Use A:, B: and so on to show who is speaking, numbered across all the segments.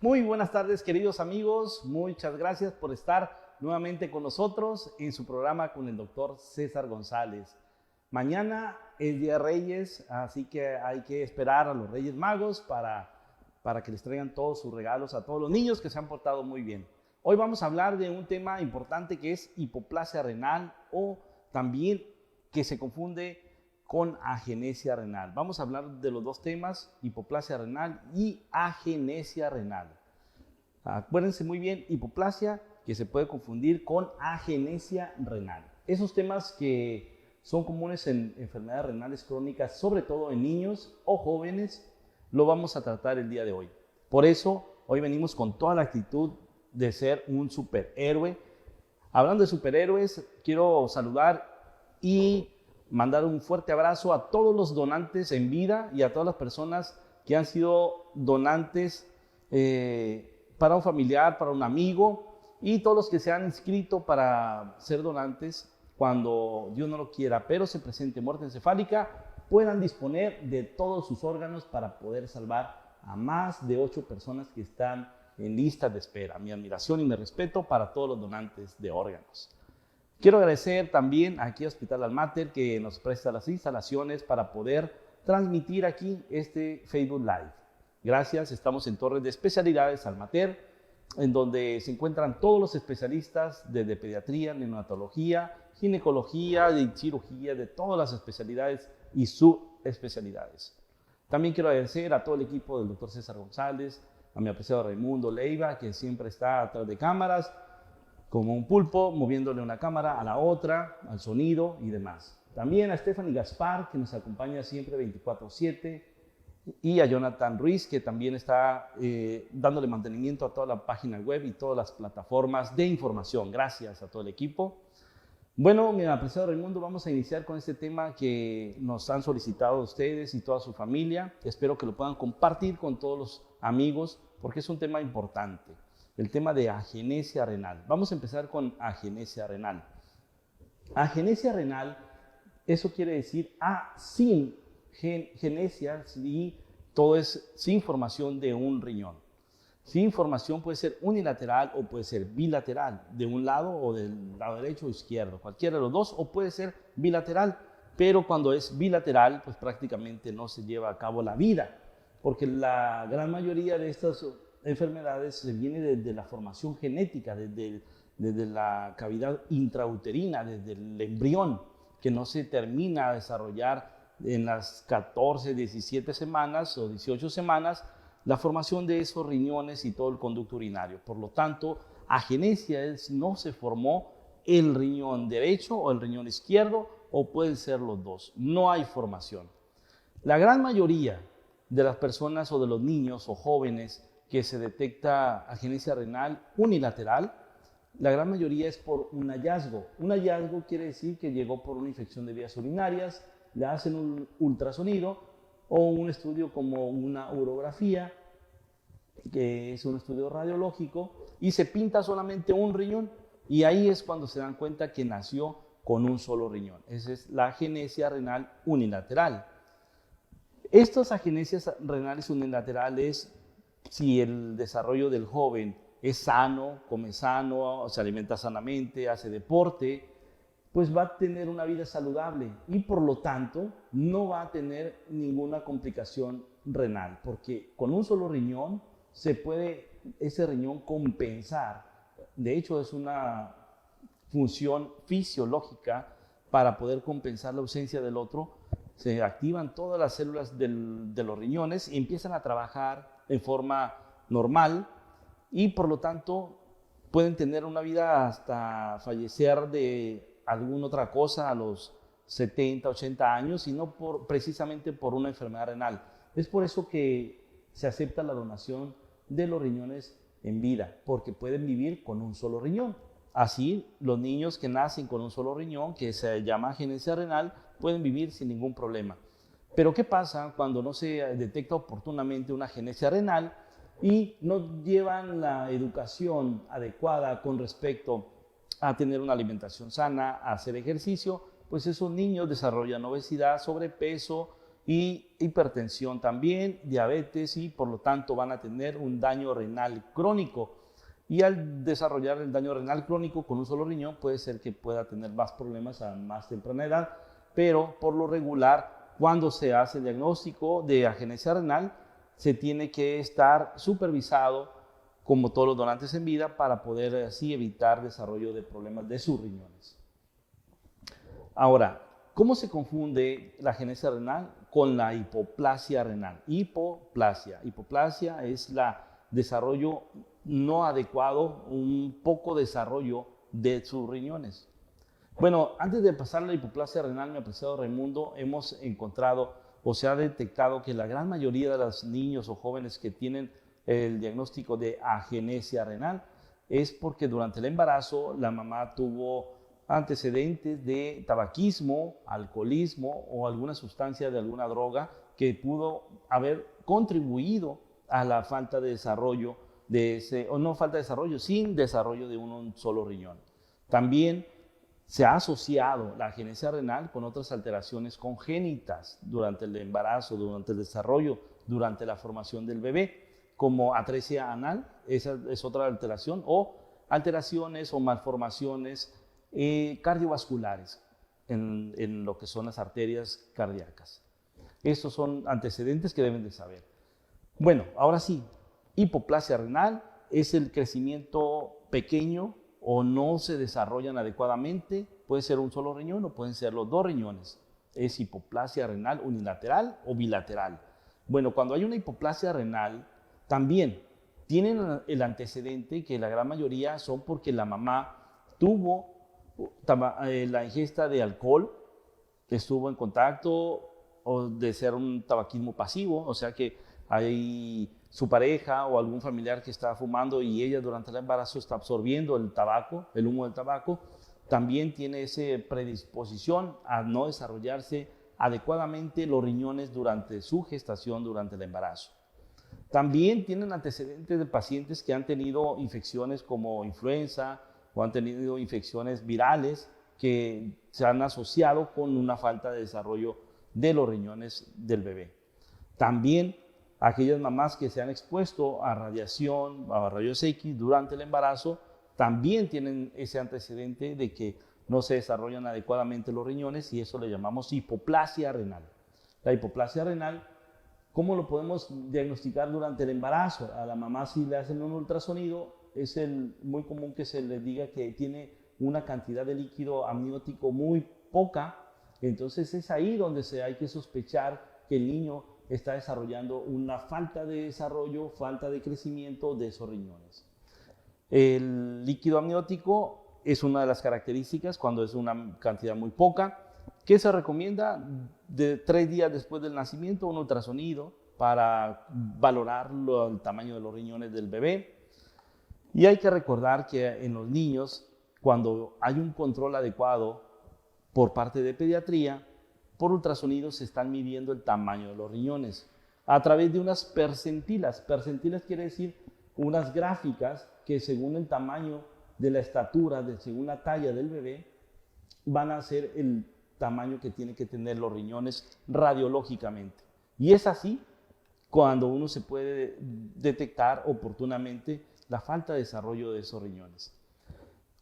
A: Muy buenas tardes, queridos amigos. Muchas gracias por estar nuevamente con nosotros en su programa con el doctor César González. Mañana es Día de Reyes, así que hay que esperar a los Reyes Magos para que les traigan todos sus regalos a todos los niños que se han portado muy bien. Hoy vamos a hablar de un tema importante que es hipoplasia renal o también que se confunde con agenesia renal. Vamos a hablar de los dos temas, hipoplasia renal y agenesia renal. Acuérdense muy bien, hipoplasia que se puede confundir con agenesia renal. Esos temas que son comunes en enfermedades renales crónicas, sobre todo en niños o jóvenes, lo vamos a tratar el día de hoy. Por eso, hoy venimos con toda la actitud de ser un superhéroe. Hablando de superhéroes, quiero saludar y mandar un fuerte abrazo a todos los donantes en vida y a todas las personas que han sido donantes para un familiar, para un amigo, y todos los que se han inscrito para ser donantes cuando Dios no lo quiera, pero se presente muerte encefálica, puedan disponer de todos sus órganos para poder salvar a más de 8 personas que están en lista de espera. Mi admiración y mi respeto para todos los donantes de órganos. Quiero agradecer también aquí a Hospital Almater que nos presta las instalaciones para poder transmitir aquí este Facebook Live. Gracias, estamos en Torres de Especialidades Almater, en donde se encuentran todos los especialistas desde pediatría, neonatología, ginecología, de cirugía, de todas las especialidades y subespecialidades. También quiero agradecer a todo el equipo del doctor César González, a mi apreciado Raimundo Leiva, que siempre está atrás de cámaras, como un pulpo, moviéndole una cámara a la otra, al sonido y demás. También a Stephanie Gaspar, que nos acompaña siempre 24/7, y a Jonathan Ruiz, que también está dándole mantenimiento a toda la página web y todas las plataformas de información. Gracias a todo el equipo. Bueno, mi apreciado Raimundo, vamos a iniciar con este tema que nos han solicitado ustedes y toda su familia. Espero que lo puedan compartir con todos los amigos, porque es un tema importante. El tema de agenesia renal. Vamos a empezar con agenesia renal. Agenesia renal, eso quiere decir sin genesia, y todo es sin formación de un riñón. Sin formación puede ser unilateral o puede ser bilateral, de un lado o del lado derecho o izquierdo, cualquiera de los dos, o puede ser bilateral, pero cuando es bilateral, pues prácticamente no se lleva a cabo la vida, porque la gran mayoría de estas enfermedades se viene desde la formación genética, desde la cavidad intrauterina, desde el embrión, que no se termina de desarrollar en las 14, 17 semanas o 18 semanas, la formación de esos riñones y todo el conducto urinario. Por lo tanto, agenesia es no se formó el riñón derecho o el riñón izquierdo, o pueden ser los dos. No hay formación. La gran mayoría de las personas o de los niños o jóvenes que se detecta agenesia renal unilateral, la gran mayoría es por un hallazgo. Un hallazgo quiere decir que llegó por una infección de vías urinarias, le hacen un ultrasonido o un estudio como una urografía, que es un estudio radiológico, y se pinta solamente un riñón, y ahí es cuando se dan cuenta que nació con un solo riñón. Esa es la agenesia renal unilateral. Estas agenesias renales unilaterales, si el desarrollo del joven es sano, come sano, se alimenta sanamente, hace deporte, pues va a tener una vida saludable y por lo tanto no va a tener ninguna complicación renal, porque con un solo riñón se puede ese riñón compensar. De hecho, es una función fisiológica para poder compensar la ausencia del otro. Se activan todas las células de los riñones y empiezan a trabajar en forma normal y por lo tanto pueden tener una vida hasta fallecer de alguna otra cosa a los 70, 80 años y no precisamente por una enfermedad renal. Es por eso que se acepta la donación de los riñones en vida, porque pueden vivir con un solo riñón. Así, los niños que nacen con un solo riñón, que se llama agenesia renal, pueden vivir sin ningún problema. Pero ¿qué pasa cuando no se detecta oportunamente una agenesia renal y no llevan la educación adecuada con respecto a tener una alimentación sana, a hacer ejercicio? Pues esos niños desarrollan obesidad, sobrepeso, y hipertensión también, diabetes, y por lo tanto van a tener un daño renal crónico. Y al desarrollar el daño renal crónico con un solo riñón puede ser que pueda tener más problemas a más temprana edad, pero por lo regular cuando se hace el diagnóstico de agenesia renal se tiene que estar supervisado como todos los donantes en vida para poder así evitar desarrollo de problemas de sus riñones. Ahora, ¿cómo se confunde la agenesia renal con la hipoplasia renal? Hipoplasia es el desarrollo no adecuado, un poco desarrollo de sus riñones. Bueno, antes de pasar a la hipoplasia renal, mi apreciado Raimundo, hemos encontrado o se ha detectado que la gran mayoría de los niños o jóvenes que tienen el diagnóstico de agenesia renal es porque durante el embarazo la mamá tuvo antecedentes de tabaquismo, alcoholismo o alguna sustancia de alguna droga que pudo haber contribuido a la falta de desarrollo de ese, o no falta de desarrollo, sin desarrollo de un solo riñón. También se ha asociado la agenesia renal con otras alteraciones congénitas durante el embarazo, durante el desarrollo, durante la formación del bebé, como atresia anal, esa es otra alteración, o alteraciones o malformaciones cardiovasculares en lo que son las arterias cardíacas. Estos son antecedentes que deben de saber. Bueno, ahora sí, hipoplasia renal es el crecimiento pequeño o no se desarrollan adecuadamente, puede ser un solo riñón o pueden ser los dos riñones. Es hipoplasia renal unilateral o bilateral. Bueno, cuando hay una hipoplasia renal, también tienen el antecedente que la gran mayoría son porque la mamá tuvo la ingesta de alcohol, estuvo en contacto o de ser un tabaquismo pasivo, o sea que hay su pareja o algún familiar que está fumando y ella durante el embarazo está absorbiendo el tabaco, el humo del tabaco, también tiene esa predisposición a no desarrollarse adecuadamente los riñones durante su gestación, durante el embarazo. También tienen antecedentes de pacientes que han tenido infecciones como influenza o han tenido infecciones virales que se han asociado con una falta de desarrollo de los riñones del bebé. También aquellas mamás que se han expuesto a radiación, a rayos X durante el embarazo, también tienen ese antecedente de que no se desarrollan adecuadamente los riñones y eso le llamamos hipoplasia renal. La hipoplasia renal, ¿cómo lo podemos diagnosticar durante el embarazo? A la mamá si le hacen un ultrasonido, es muy común que se le diga que tiene una cantidad de líquido amniótico muy poca, entonces es ahí donde hay que sospechar que el niño está desarrollando una falta de desarrollo, falta de crecimiento de esos riñones. El líquido amniótico es una de las características cuando es una cantidad muy poca. ¿Qué se recomienda? De 3 días después del nacimiento, un ultrasonido para valorar el tamaño de los riñones del bebé. Y hay que recordar que en los niños, cuando hay un control adecuado por parte de pediatría, por ultrasonido se están midiendo el tamaño de los riñones a través de unas percentilas. Percentilas quiere decir unas gráficas que según el tamaño de la estatura, según la talla del bebé, van a ser el tamaño que tienen que tener los riñones radiológicamente. Y es así cuando uno se puede detectar oportunamente la falta de desarrollo de esos riñones.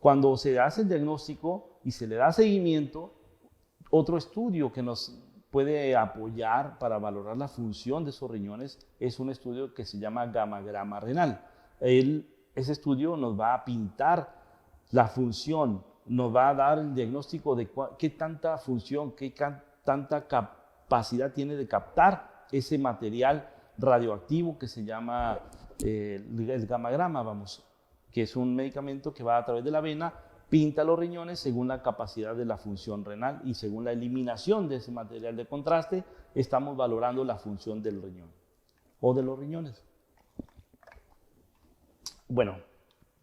A: Cuando se hace el diagnóstico y se le da seguimiento, otro estudio que nos puede apoyar para valorar la función de esos riñones es un estudio que se llama gamagrama renal. Ese estudio nos va a pintar la función, nos va a dar el diagnóstico de qué tanta función, qué tanta capacidad tiene de captar ese material radioactivo que se llama el gamagrama, que es un medicamento que va a través de la vena, pinta los riñones según la capacidad de la función renal y según la eliminación de ese material de contraste, estamos valorando la función del riñón o de los riñones. Bueno,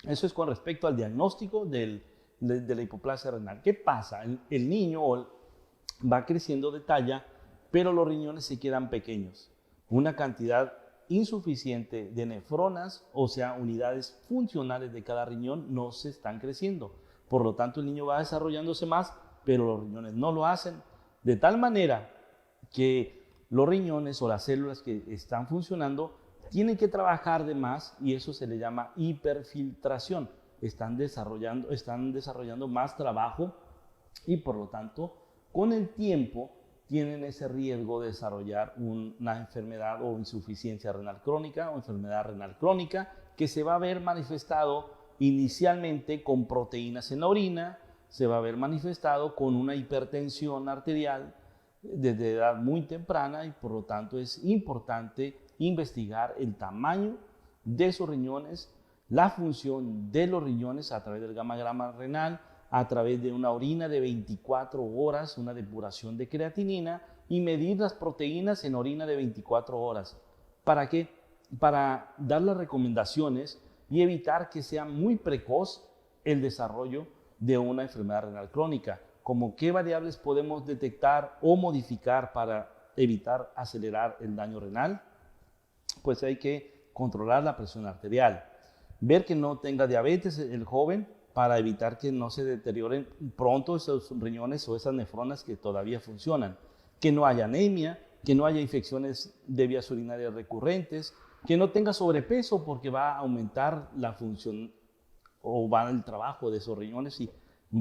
A: eso es con respecto al diagnóstico de la hipoplasia renal. ¿Qué pasa? El niño va creciendo de talla, pero los riñones se quedan pequeños. Una cantidad insuficiente de nefronas, o sea, unidades funcionales de cada riñón, no se están creciendo. Por lo tanto, el niño va desarrollándose más, pero los riñones no lo hacen. De tal manera que los riñones o las células que están funcionando tienen que trabajar de más y eso se le llama hiperfiltración. Están desarrollando más trabajo y por lo tanto con el tiempo tienen ese riesgo de desarrollar una enfermedad o insuficiencia renal crónica o enfermedad renal crónica que se va a ver manifestado inicialmente con proteínas en la orina, se va a ver manifestado con una hipertensión arterial desde edad muy temprana y por lo tanto es importante investigar el tamaño de sus riñones, la función de los riñones a través del gamma renal, a través de una orina de 24 horas, una depuración de creatinina y medir las proteínas en orina de 24 horas. ¿Para qué? Para dar las recomendaciones y evitar que sea muy precoz el desarrollo de una enfermedad renal crónica, como qué variables podemos detectar o modificar para evitar acelerar el daño renal. Pues hay que controlar la presión arterial, ver que no tenga diabetes el joven para evitar que no se deterioren pronto esos riñones o esas nefronas que todavía funcionan, que no haya anemia, que no haya infecciones de vías urinarias recurrentes, que no tenga sobrepeso porque va a aumentar la función o va el trabajo de esos riñones y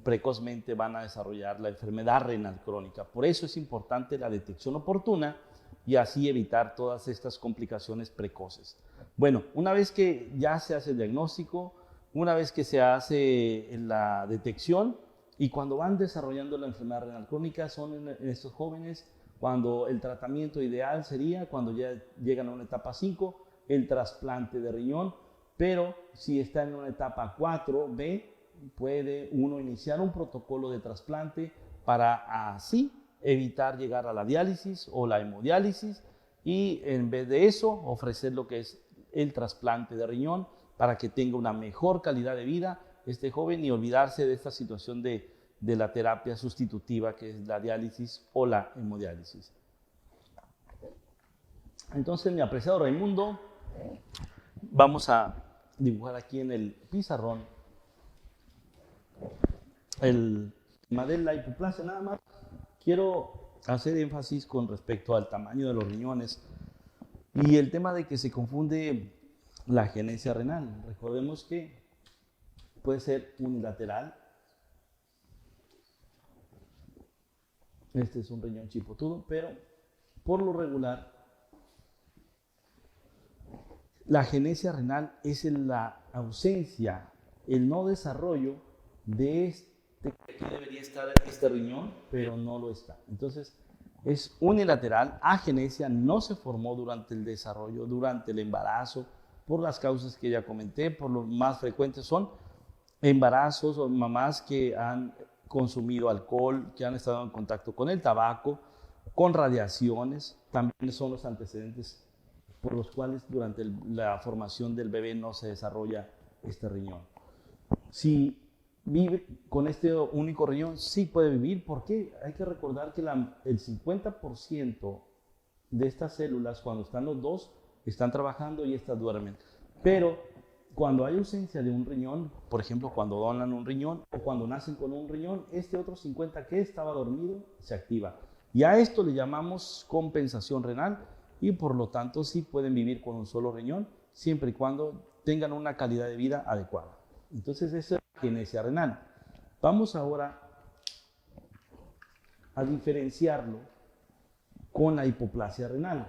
A: precozmente van a desarrollar la enfermedad renal crónica. Por eso es importante la detección oportuna y así evitar todas estas complicaciones precoces. Bueno, una vez que ya se hace el diagnóstico, una vez que se hace la detección y cuando van desarrollando la enfermedad renal crónica son en estos jóvenes cuando el tratamiento ideal sería cuando ya llegan a una etapa 5, el trasplante de riñón, pero si está en una etapa 4B, puede uno iniciar un protocolo de trasplante para así evitar llegar a la diálisis o la hemodiálisis y en vez de eso ofrecer lo que es el trasplante de riñón para que tenga una mejor calidad de vida este joven y olvidarse de esta situación de la terapia sustitutiva que es la diálisis o la hemodiálisis. Entonces, mi apreciado Raimundo, vamos a dibujar aquí en el pizarrón el tema de la hipoplasia. Nada más quiero hacer énfasis con respecto al tamaño de los riñones y el tema de que se confunde la agenesia renal. Recordemos que puede ser unilateral. Este es un riñón chipotudo, pero por lo regular la agenesia renal es la ausencia, el no desarrollo de que debería estar este riñón, pero no lo está. Entonces, es unilateral, agenesia, no se formó durante el desarrollo, durante el embarazo, por las causas que ya comenté, por lo más frecuentes son embarazos o mamás que han consumido alcohol, que han estado en contacto con el tabaco, con radiaciones, también son los antecedentes por los cuales durante la formación del bebé no se desarrolla este riñón. Si vive con este único riñón, sí puede vivir. ¿Por qué? Hay que recordar que el 50% de estas células, cuando están los dos, están trabajando y estas duermen. Pero cuando hay ausencia de un riñón, por ejemplo, cuando donan un riñón o cuando nacen con un riñón, este otro 50% que estaba dormido se activa. Y a esto le llamamos compensación renal y por lo tanto sí pueden vivir con un solo riñón siempre y cuando tengan una calidad de vida adecuada. Entonces eso es la agenesia renal. Vamos ahora a diferenciarlo con la hipoplasia renal.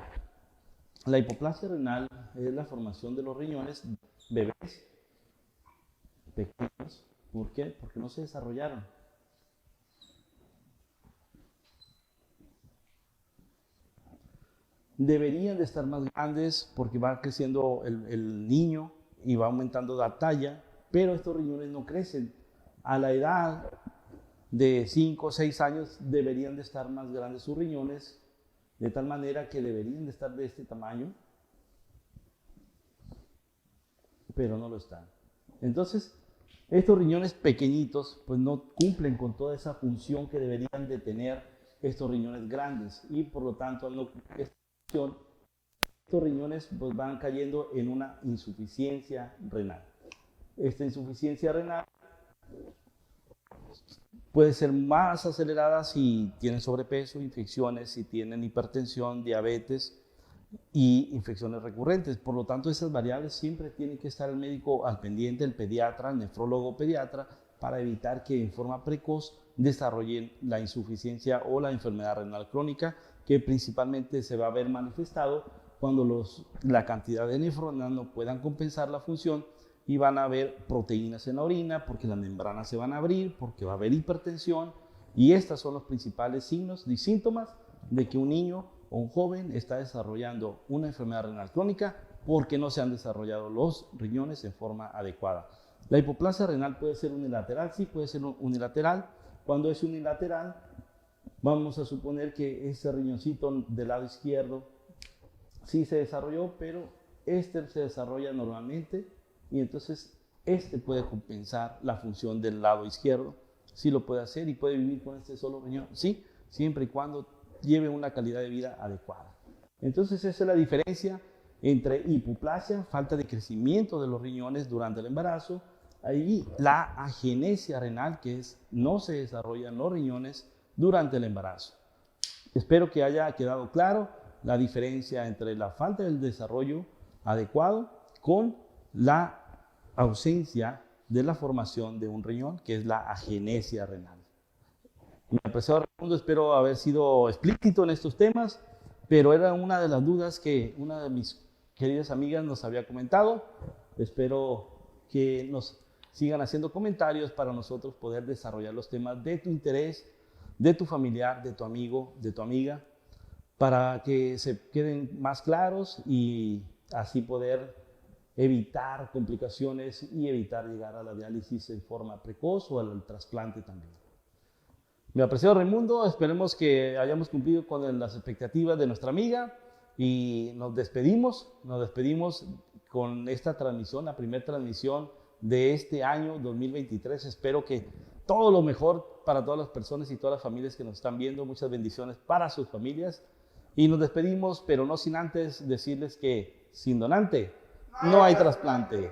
A: La hipoplasia renal es la formación de los riñones bebés pequeños. ¿Por qué? Porque no se desarrollaron. Deberían de estar más grandes porque va creciendo el niño y va aumentando la talla, pero estos riñones no crecen. A la edad de 5 o 6 años deberían de estar más grandes sus riñones, de tal manera que deberían de estar de este tamaño, pero no lo están. Entonces, estos riñones pequeñitos pues no cumplen con toda esa función que deberían de tener estos riñones grandes y por lo tanto al no cumplir esta función, estos riñones pues van cayendo en una insuficiencia renal. Esta insuficiencia renal Puede ser más acelerada si tienen sobrepeso, infecciones, si tienen hipertensión, diabetes y infecciones recurrentes. Por lo tanto, esas variables siempre tiene que estar el médico al pendiente, el pediatra, el nefrólogo pediatra, para evitar que en forma precoz desarrollen la insuficiencia o la enfermedad renal crónica, que principalmente se va a ver manifestado cuando la cantidad de nefronas no puedan compensar la función y van a haber proteínas en la orina porque las membranas se van a abrir, porque va a haber hipertensión, y estos son los principales signos y síntomas de que un niño o un joven está desarrollando una enfermedad renal crónica porque no se han desarrollado los riñones en forma adecuada. La hipoplasia renal puede ser unilateral, sí, puede ser unilateral. Cuando es unilateral, vamos a suponer que ese riñoncito del lado izquierdo sí se desarrolló, pero este se desarrolla normalmente y entonces este puede compensar la función del lado izquierdo. Sí lo puede hacer y puede vivir con este solo riñón, sí, siempre y cuando lleve una calidad de vida adecuada. Entonces esa es la diferencia entre hipoplasia, falta de crecimiento de los riñones durante el embarazo, y la agenesia renal, que es no se desarrollan los riñones durante el embarazo. Espero que haya quedado claro la diferencia entre la falta del desarrollo adecuado con la ausencia de la formación de un riñón, que es la agenesia renal. Mi apreciado Raimundo, espero haber sido explícito en estos temas, pero era una de las dudas que una de mis queridas amigas nos había comentado. Espero que nos sigan haciendo comentarios para nosotros poder desarrollar los temas de tu interés, de tu familiar, de tu amigo, de tu amiga, para que se queden más claros y así poder evitar complicaciones y evitar llegar a la diálisis en forma precoz o al trasplante también. Mi apreciado Raimundo, esperemos que hayamos cumplido con las expectativas de nuestra amiga y nos despedimos con esta transmisión, la primera transmisión de este año 2023. Espero que todo lo mejor para todas las personas y todas las familias que nos están viendo. Muchas bendiciones para sus familias. Y nos despedimos, pero no sin antes decirles que sin donante no hay trasplante.